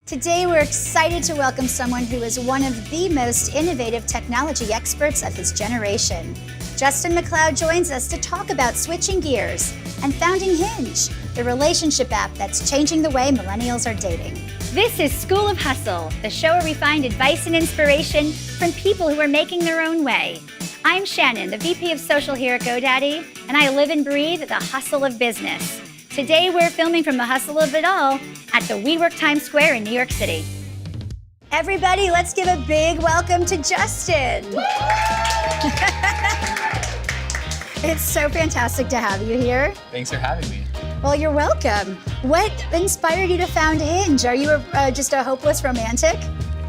Today, we're excited to welcome someone who is one of the most innovative technology experts of his generation. Justin McLeod joins us to talk about switching gears and founding Hinge, the relationship app that's changing the way millennials are dating. This is School of Hustle, the show where we find advice and inspiration from people who are making their own way. I'm Shannon, the VP of Social here at GoDaddy, and I live and breathe the hustle of business. Today, we're filming from the hustle of it all at the WeWork Times Square in New York City. Everybody, let's give a big welcome to Justin. It's so fantastic to have you here. Thanks for having me. Well, you're welcome. What inspired you to found Hinge? Are you just a hopeless romantic?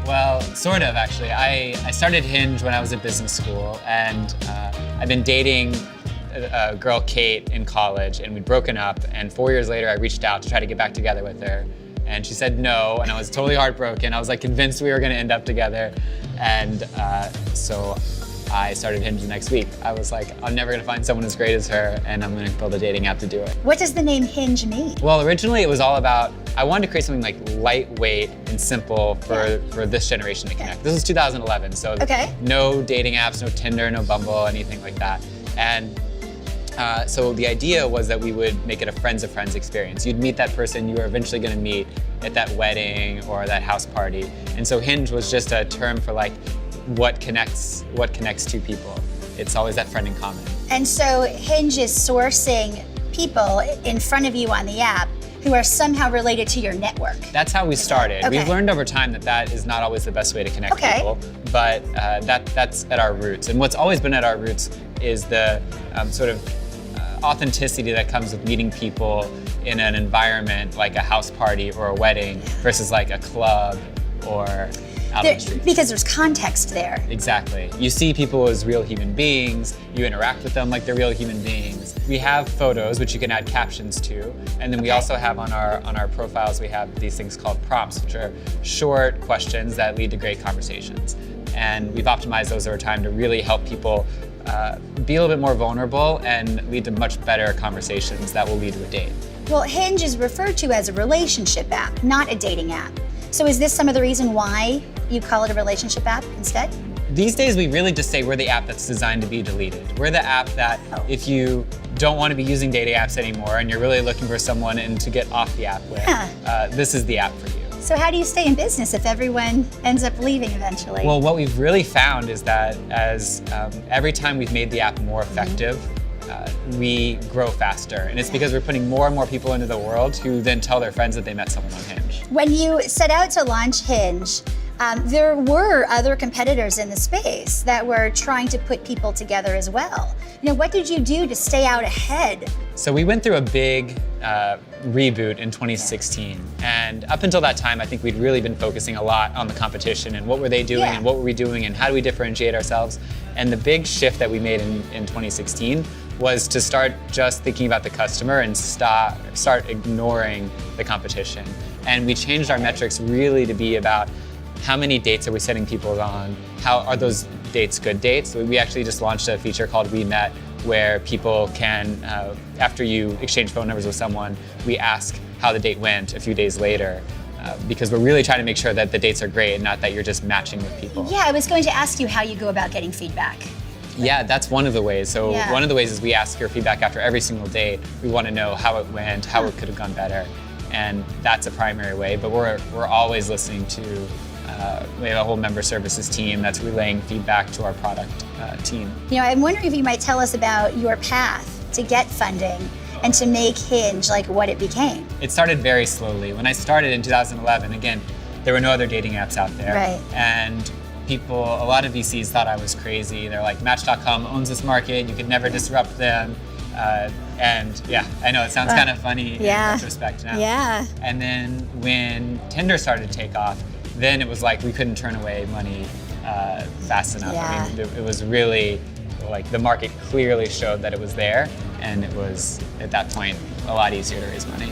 Well, sort of, actually. I started Hinge when I was at business school, and I've been dating a girl, Kate, in college, and we'd broken up, and 4 years later I reached out to try to get back together with her, and she said no, and I was totally heartbroken. I was like convinced we were gonna end up together, and so I started Hinge the next week. I was like, I'm never gonna find someone as great as her, and I'm gonna build a dating app to do it. What does the name Hinge mean? Well, originally it was all about, I wanted to create something like lightweight and simple for this generation to connect. This was 2011, so no dating apps, no Tinder, no Bumble, anything like that. And so the idea was that we would make it a friends of friends experience. You'd meet that person you were eventually gonna meet at that wedding or that house party. And so Hinge was just a term for like what connects two people. It's always that friend in common. And so Hinge is sourcing people in front of you on the app who are somehow related to your network. That's how we started. We've learned over time that that is not always the best way to connect people, but that's at our roots. And what's always been at our roots is the sort of authenticity that comes with meeting people in an environment like a house party or a wedding versus like a club or out on the street. Because there's context there. Exactly. You see people as real human beings, you interact with them like they're real human beings. We have photos, which you can add captions to, and then we also have on our profiles, we have these things called prompts, which are short questions that lead to great conversations. And we've optimized those over time to really help people be a little bit more vulnerable and lead to much better conversations that will lead to a date. Well, Hinge is referred to as a relationship app, not a dating app. So is this some of the reason why you call it a relationship app instead? These days, we really just say we're the app that's designed to be deleted. We're the app that if you don't want to be using dating apps anymore and you're really looking for someone and to get off the app with, this is the app for you. So how do you stay in business if everyone ends up leaving eventually? Well, what we've really found is that as every time we've made the app more effective, we grow faster. And it's because we're putting more and more people into the world who then tell their friends that they met someone on Hinge. When you set out to launch Hinge, there were other competitors in the space that were trying to put people together as well. You know, what did you do to stay out ahead? So we went through a big reboot in 2016. And up until that time, I think we'd really been focusing a lot on the competition and what were they doing and what were we doing and how do we differentiate ourselves. And the big shift that we made in 2016 was to start just thinking about the customer and start ignoring the competition. And we changed our metrics really to be about how many dates are we setting people on? How are those dates good dates? So we actually just launched a feature called We Met, where people can, after you exchange phone numbers with someone, we ask how the date went a few days later. Because we're really trying to make sure that the dates are great and not that you're just matching with people. Yeah, I was going to ask you how you go about getting feedback. Yeah, that's one of the ways. So one of the ways is we ask for feedback after every single date. We want to know how it went, how it could have gone better. And that's a primary way, but we're always listening to, we have a whole member services team that's relaying feedback to our product team. You know, I'm wondering if you might tell us about your path to get funding and to make Hinge like what it became. It started very slowly. When I started in 2011, again, there were no other dating apps out there. Right. And people, a lot of VCs thought I was crazy. They're like, Match.com owns this market, you could never disrupt them. And yeah, I know it sounds kind of funny in retrospect now. Yeah. And then when Tinder started to take off, then it was like we couldn't turn away money fast enough. I mean, it was really like the market clearly showed that it was there, and it was at that point a lot easier to raise money.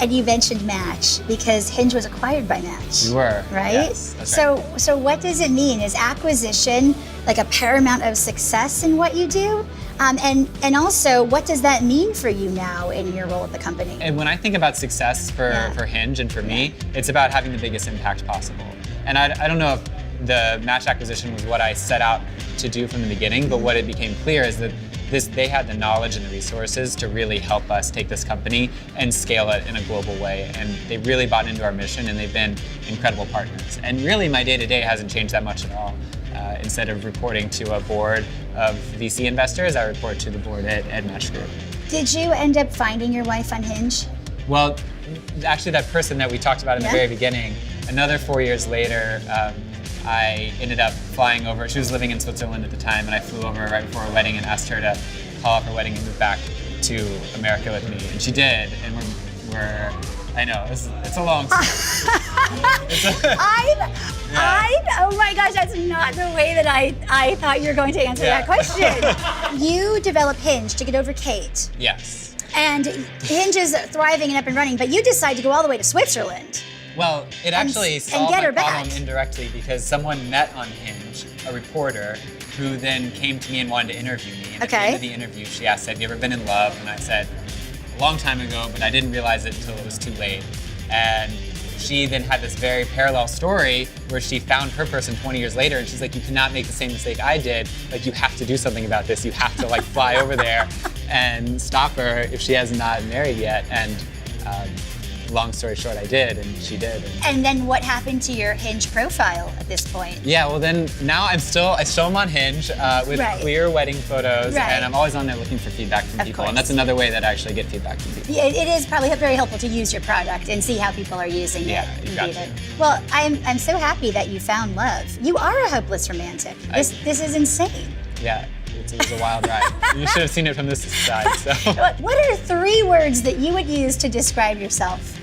And you mentioned Match because Hinge was acquired by Match. We were, right? Yes, that's right. So what does it mean? Is acquisition like a paramount of success in what you do? And also, what does that mean for you now in your role at the company? And when I think about success for Hinge and for me, it's about having the biggest impact possible. And I don't know if the Match acquisition was what I set out to do from the beginning, but what it became clear is that they had the knowledge and the resources to really help us take this company and scale it in a global way. And they really bought into our mission, and they've been incredible partners. And really, my day-to-day hasn't changed that much at all. Instead of reporting to a board of VC investors, I report to the board at Match Group. Did you end up finding your wife on Hinge? Well, actually, that person that we talked about in the very beginning, another 4 years later, I ended up flying over. She was living in Switzerland at the time, and I flew over right before her wedding and asked her to call off her wedding and move back to America with me, and she did. And we're I know, it's a long story. Oh my gosh, that's not the way that I thought you were going to answer that question. You developed Hinge to get over Kate. Yes. And Hinge is thriving and up and running, but you decided to go all the way to Switzerland. Well, it actually solved get her my problem back. indirectly because someone met on Hinge, a reporter, who then came to me and wanted to interview me. And at the end of the interview, she asked, "Have you ever been in love?" And I said, "A long time ago, but I didn't realize it until it was too late." And she then had this very parallel story where she found her person 20 years later, and she's like, "You cannot make the same mistake I did. Like, you have to do something about this. You have to fly over there and stop her if she has not married yet." And long story short, I did, and she did. And then what happened to your Hinge profile at this point? Yeah, well then, now I still am on Hinge with clear wedding photos, and I'm always on there looking for feedback from people, and that's another way that I actually get feedback from people. Yeah, it is probably very helpful to use your product and see how people are using it. Yeah, you got it. Well, I'm so happy that you found love. You are a hopeless romantic. This is insane. Yeah. It was a wild ride. You should have seen it from this side. So. What are 3 words that you would use to describe yourself?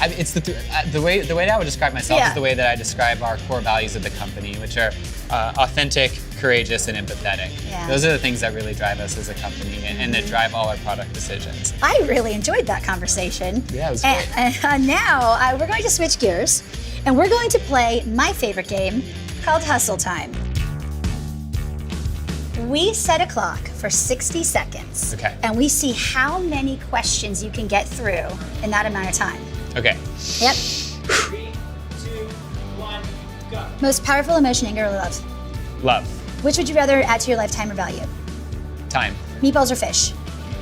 It's the way that I would describe myself is the way that I describe our core values of the company, which are authentic, courageous, and empathetic. Yeah. Those are the things that really drive us as a company and that drive all our product decisions. I really enjoyed that conversation. Yeah, it was great. And now we're going to switch gears, and we're going to play my favorite game called Hustle Time. We set a clock for 60 seconds. Okay. And we see how many questions you can get through in that amount of time. Okay. Yep. 3, 2, 1, go. Most powerful emotion, anger or love? Love. Which would you rather add to your lifetime or value? Time. Meatballs or fish?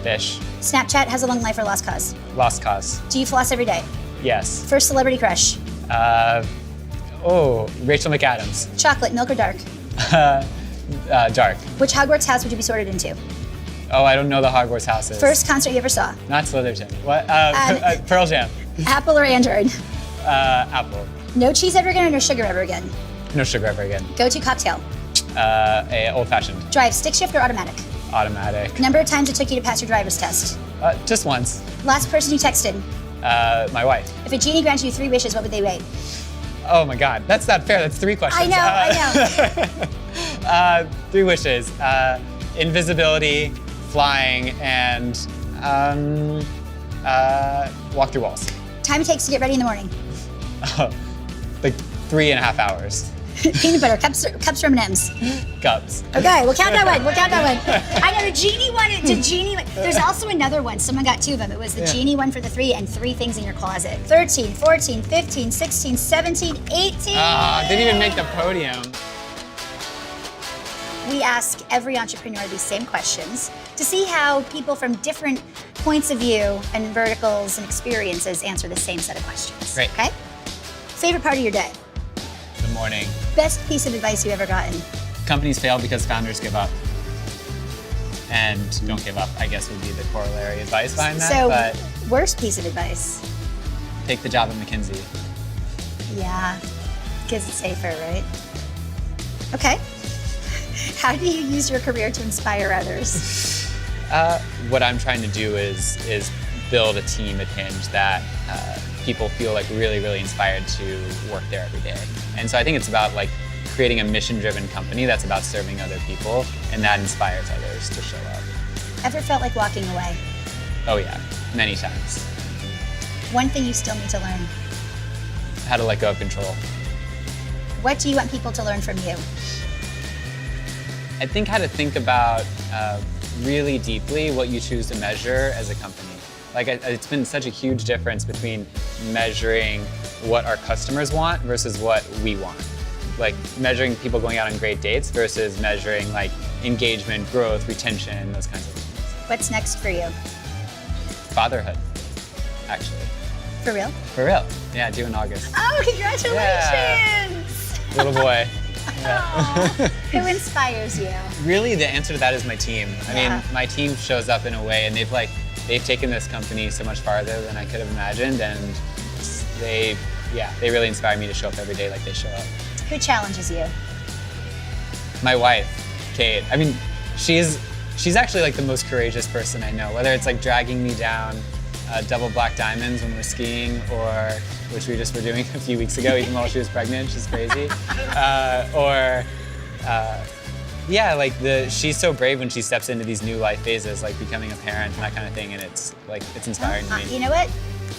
Fish. Snapchat has a long life or lost cause? Lost cause. Do you floss every day? Yes. First celebrity crush? Rachel McAdams. Chocolate, milk or dark? Dark. Which Hogwarts house would you be sorted into? Oh, I don't know the Hogwarts houses. First concert you ever saw? Not Slytherin. What? Pearl Jam. Apple or Android? Apple. No cheese ever again or no sugar ever again? No sugar ever again. Go-to cocktail? Old fashioned. Drive, stick shift or automatic? Automatic. Number of times it took you to pass your driver's test? Just once. Last person you texted? My wife. If a genie granted you 3 wishes, what would they be? Oh my God, that's not fair. That's 3 questions. I know. 3 wishes. Invisibility, flying, and walk through walls. Time it takes to get ready in the morning? Like 3.5 hours. Peanut butter, cups or M&Ms? Cups. Okay, we'll count that one. I know the genie one. There's also another one. Someone got 2 of them. It was the genie one for the 3 and 3 things in your closet. 13, 14, 15, 16, 17, 18. Didn't even make the podium. We ask every entrepreneur these same questions to see how people from different points of view and verticals and experiences answer the same set of questions. Great. Okay? Favorite part of your day? The morning. Best piece of advice you've ever gotten? Companies fail because founders give up. And don't give up, I guess, would be the corollary advice behind that. So, but worst piece of advice? take the job at McKinsey. Yeah, because it's safer, right? Okay. How do you use your career to inspire others? What I'm trying to do is build a team at Hinge that people feel like really, really inspired to work there every day. And so I think it's about like creating a mission-driven company that's about serving other people, and that inspires others to show up. Ever felt like walking away? Oh yeah, many times. One thing you still need to learn. How to let go of control. What do you want people to learn from you? I think how to think about really deeply what you choose to measure as a company. Like it's been such a huge difference between measuring what our customers want versus what we want. Like measuring people going out on great dates versus measuring like engagement, growth, retention, those kinds of things. What's next for you? Fatherhood, actually. For real? For real. Yeah, due in August. Oh, congratulations! Little boy. Aw. Who inspires you? Really, the answer to that is my team. I Yeah. mean, my team shows up in a way, and they've taken this company so much farther than I could have imagined, and they really inspire me to show up every day like they show up. Who challenges you? My wife, Kate. I mean, she's actually like the most courageous person I know. Whether it's like dragging me down double black diamonds when we're skiing, or which we just were doing a few weeks ago, even while she was pregnant. She's crazy. She's so brave when she steps into these new life phases, like becoming a parent and that kind of thing, and it's inspiring to me. You know what?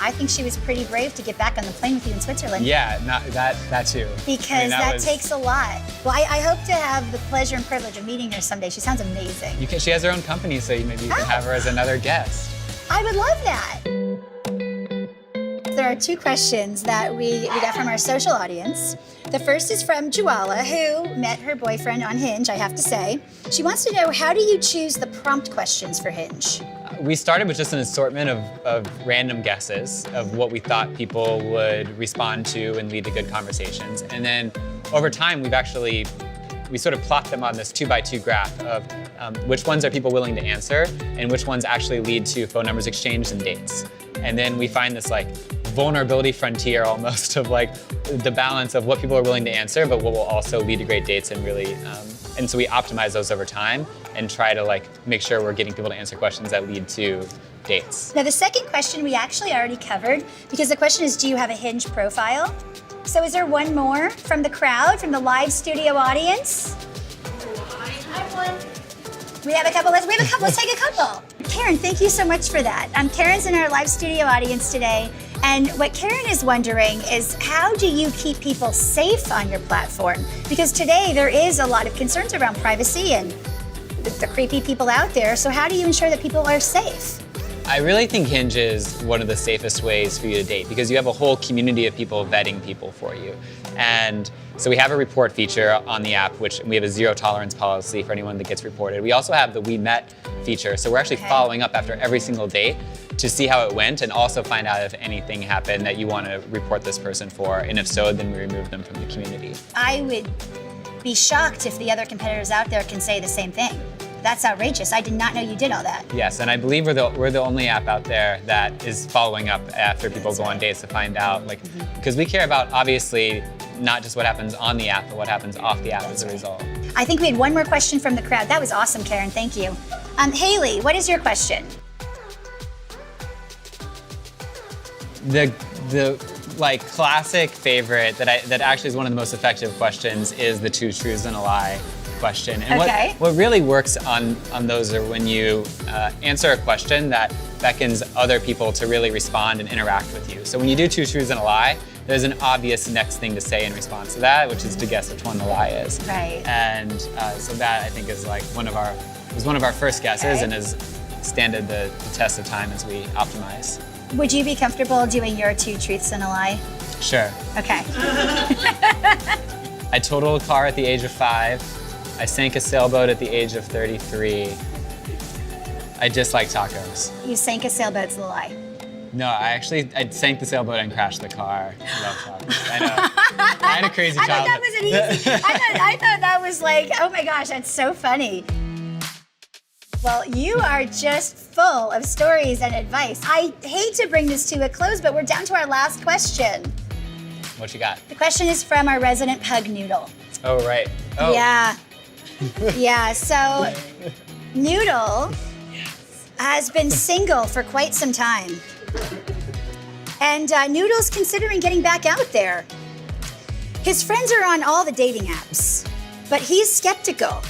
I think she was pretty brave to get back on the plane with you in Switzerland. Yeah, that too. Because that takes a lot. Well, I hope to have the pleasure and privilege of meeting her someday. She sounds amazing. She has her own company, so maybe you can have her as another guest. I would love that. There are two questions that we got from our social audience. The first is from Juala, who met her boyfriend on Hinge, I have to say. She wants to know, how do you choose the prompt questions for Hinge? We started with just an assortment of random guesses of what we thought people would respond to and lead to good conversations. And then over time, we sort of plot them on this 2x2 graph of which ones are people willing to answer and which ones actually lead to phone numbers exchanged and dates. And then we find this like vulnerability frontier almost of like the balance of what people are willing to answer, but what will also lead to great dates and really, and so we optimize those over time and try to like make sure we're getting people to answer questions that lead to dates. Now the second question we actually already covered, because the question is, do you have a Hinge profile? So is there one more from the crowd, from the live studio audience? I have one. We have a couple. Let's take a couple. Karen, thank you so much for that. Karen's in our live studio audience today. And what Karen is wondering is, how do you keep people safe on your platform? Because today there is a lot of concerns around privacy and the creepy people out there. So how do you ensure that people are safe? I really think Hinge is one of the safest ways for you to date because you have a whole community of people vetting people for you. And so we have a report feature on the app, which we have a zero tolerance policy for anyone that gets reported. We also have the We Met feature. So we're actually following up after every single date to see how it went and also find out if anything happened that you want to report this person for. And if so, then we remove them from the community. I would be shocked if the other competitors out there can say the same thing. That's outrageous. I did not know you did all that. Yes, and I believe we're the only app out there that is following up after people go on dates to find out, like, because we care about obviously not just what happens on the app, but what happens off the app as a result. I think we had one more question from the crowd. That was awesome, Karen. Thank you. Haley, what is your question? The like classic favorite that actually is one of the most effective questions is the 2 truths and a lie question. And what really works on those are when you answer a question that beckons other people to really respond and interact with you. So when you do 2 truths and a lie, there's an obvious next thing to say in response to that, which is to guess which one the lie is. Right. And so that I think is like one of our first guesses and has standed the test of time as we optimize. Would you be comfortable doing your 2 truths and a lie? Sure. Okay. I totaled a car at the age of 5. I sank a sailboat at the age of 33. I dislike tacos. You sank a sailboat's a lie. No, I sank the sailboat and crashed the car. I love tacos. I know. I had a crazy childhood. I thought that was an easy. I thought that was like, oh my gosh, that's so funny. Well, you are just full of stories and advice. I hate to bring this to a close, but we're down to our last question. What you got? The question is from our resident pug Noodle. Oh, right. Oh. Yeah. Yeah, so Noodle has been single for quite some time. And Noodle's considering getting back out there. His friends are on all the dating apps, but he's skeptical.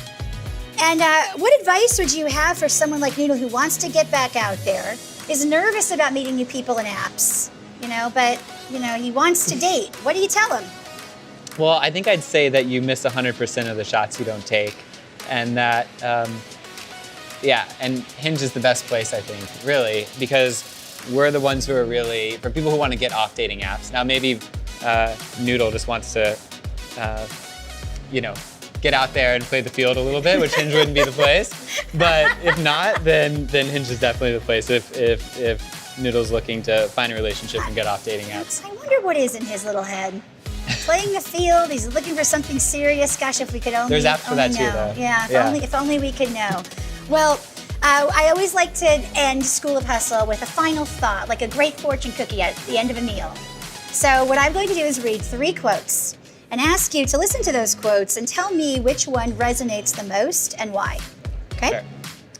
And what advice would you have for someone like Noodle who wants to get back out there, is nervous about meeting new people in apps, but he wants to date? What do you tell him? Well, I think I'd say that you miss 100% of the shots you don't take. and that, and Hinge is the best place, I think, really, because we're the ones who are really, for people who want to get off dating apps. Now, maybe Noodle just wants to, get out there and play the field a little bit, which Hinge wouldn't be the place. But if not, then Hinge is definitely the place if Noodle's looking to find a relationship and get off dating apps. I wonder what is in his little head. Playing the field, he's looking for something serious. Gosh, if we could only There's apps for that know. too, though. Yeah, if only we could know. Well, I always like to end School of Hustle with a final thought, like a great fortune cookie at the end of a meal. So what I'm going to do is read 3 quotes and ask you to listen to those quotes and tell me which one resonates the most and why. Okay? Sure.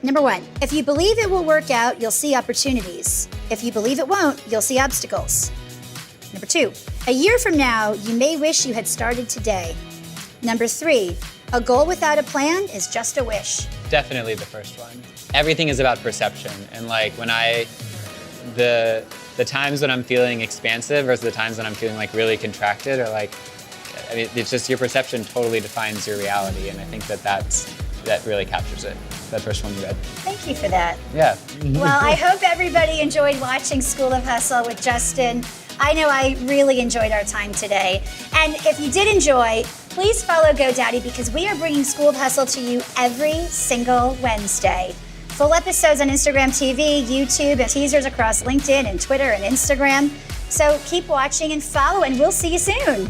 Number 1, if you believe it will work out, you'll see opportunities. If you believe it won't, you'll see obstacles. Number 2, a year from now, you may wish you had started today. Number 3, a goal without a plan is just a wish. Definitely the first one. Everything is about perception, and like when the times when I'm feeling expansive versus the times when I'm feeling like really contracted, or like, I mean, it's just your perception totally defines your reality, and I think that really captures it. That first one you read. Thank you for that. Yeah. Well, I hope everybody enjoyed watching School of Hustle with Justin. I know I really enjoyed our time today. And if you did enjoy, please follow GoDaddy because we are bringing School of Hustle to you every single Wednesday. Full episodes on Instagram TV, YouTube, and teasers across LinkedIn and Twitter and Instagram. So keep watching and follow, and we'll see you soon.